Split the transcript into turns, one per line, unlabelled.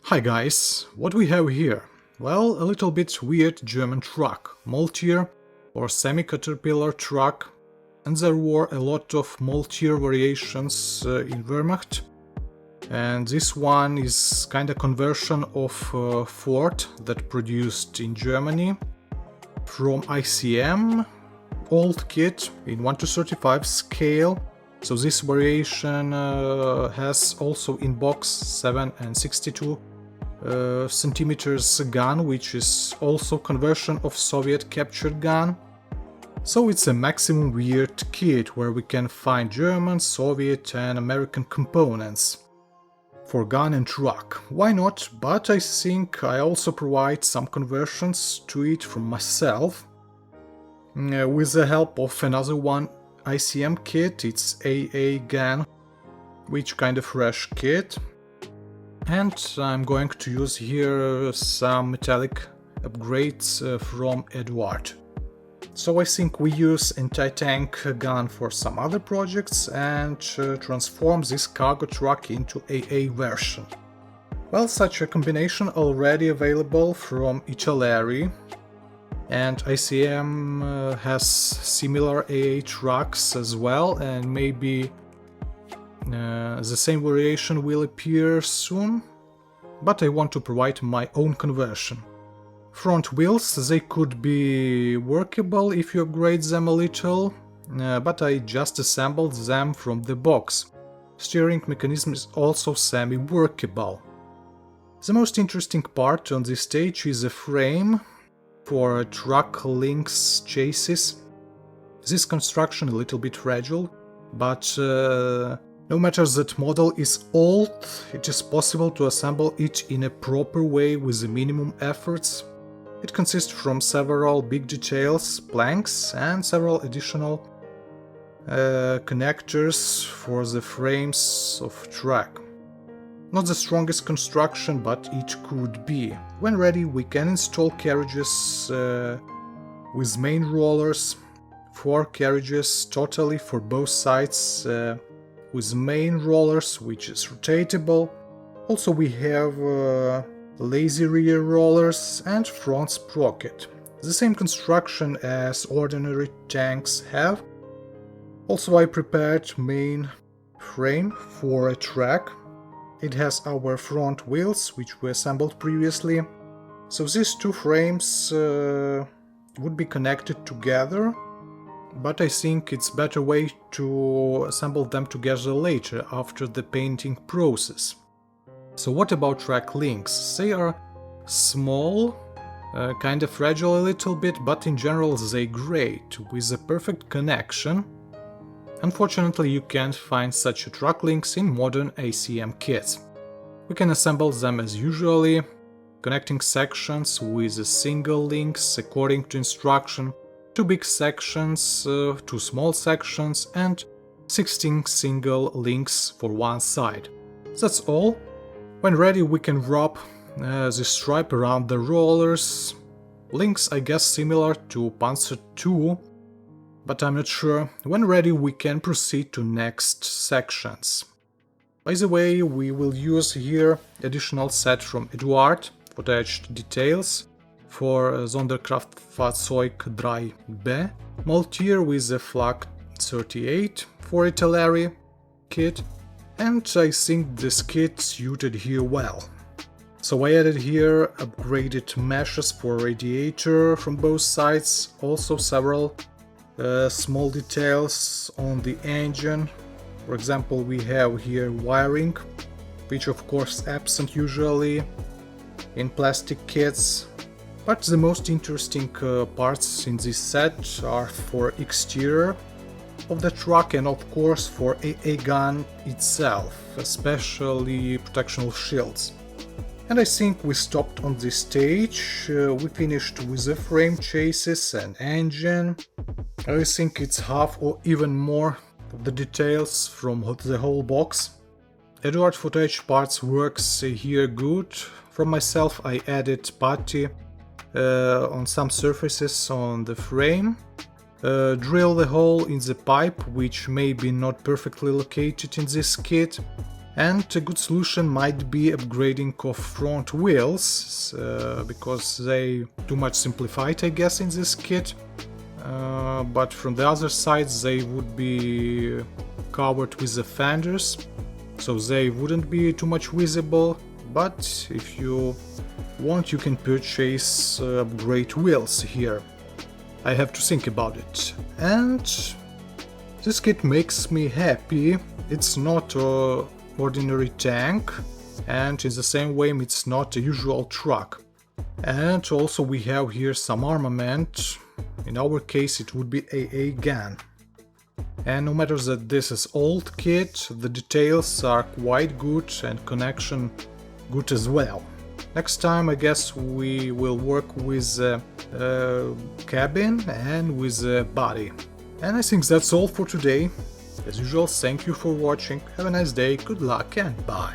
Hi guys, what we have here? Well, a little bit weird German truck, Multier or semi-caterpillar truck, and there were a lot of Multier variations in Wehrmacht, and this one is kinda conversion of Ford that produced in Germany from ICM, old kit in 1:35 scale. So this variation has also in box 7 and 62 centimeters gun, which is also conversion of Soviet captured gun. So it's a maximum weird kit where we can find German, Soviet and American components for gun and truck. Why not? But I think I also provide some conversions to it from myself with the help of another one ICM kit. It's AA gun, which kind of fresh kit. And I'm going to use here some metallic upgrades from Edward. So I think we use anti-tank gun for some other projects and transform this cargo truck into AA version. Well, such a combination already available from Italy, and ICM has similar AA trucks as well, and maybe the same variation will appear soon, but I want to provide my own conversion. Front wheels, they could be workable if you upgrade them a little, but I just assembled them from the box. Steering mechanism is also semi-workable. The most interesting part on this stage is a frame for truck links chassis. This construction a little bit fragile, but no matter that model is old, it is possible to assemble it in a proper way with the minimum efforts. It consists from several big details, planks and several additional connectors for the frames of truck. Not the strongest construction, but it could be. When ready, we can install carriages with main rollers, 4 carriages totally for both sides with main rollers, which is rotatable. Also we have lazy rear rollers and front sprocket. The same construction as ordinary tanks have. Also I prepared main frame for a track. It has our front wheels, which we assembled previously. So these two frames would be connected together, but I think it's better way to assemble them together later, after the painting process. So what about track links? They are small, kind of fragile a little bit, but in general they great, with a perfect connection. Unfortunately, you can't find such track links in modern ICM kits. We can assemble them as usually, connecting sections with single links according to instruction, 2 big sections, 2 small sections and 16 single links for one side. That's all. When ready, we can wrap the stripe around the rollers. Links, I guess, similar to Panzer II, but I'm not sure. When ready, we can proceed to next sections. By the way, we will use here additional set from Edward, Photo-etched details for Sonderkraftfahrzeug 3B, Multier with the Flak 38 for Italy kit, and I think this kit suited here well. So I added here upgraded meshes for radiator from both sides, also several small details on the engine. For example, we have here wiring, which of course absent usually in plastic kits. But the most interesting parts in this set are for exterior of the truck and of course for AA gun itself, especially protectional shields. And I think we stopped on this stage. We finished with the frame chassis and engine. I think it's half or even more of the details from the whole box. Edward Photo-etched parts works here good. From myself I added putty on some surfaces on the frame. Drill the hole in the pipe, which may be not perfectly located in this kit, And a good solution might be upgrading of front wheels, because they too much simplified, I guess, in this kit. But from the other side they would be covered with the fenders, so they wouldn't be too much visible. But if you want, you can purchase upgrade wheels here. I have to think about it. And this kit makes me happy. It's not a ordinary tank, and in the same way it's not a usual truck. And also we have here some armament. In our case it would be AA gun. And no matter that this is old kit, the details are quite good and connection good as well. Next time I guess we will work with cabin and with the body. And I think that's all for today. As usual, thank you for watching, have a nice day, good luck and bye.